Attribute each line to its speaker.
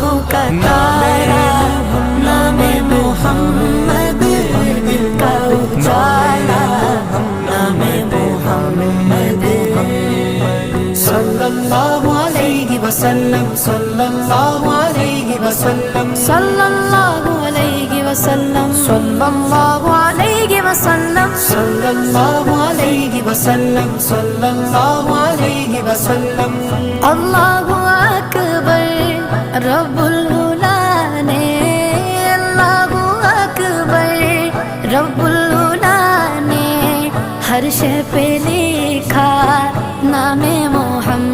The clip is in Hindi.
Speaker 1: आँखों का तारा, नामे मोहम्मद दिल का उजाला, नामे मोहम्मद। सल्लल्लाहु अलैहि वसल्लम, सल्लल्लाहु अलैहि वसल्लम, सल्लल्लाहु अलैहि वसल्लम, सल्लल्लाहु अलैहि वसल्लम, सल्लल्लाहु अलैहि वसल्लम, सल्लल्लाहु अलैहि वसल्लम। अल्लाहु अकबर रब्बुल उला ने, अल्लाहु अकबर रब्बुल उला ने हर शय पे लिखा नामे मोहम्मद।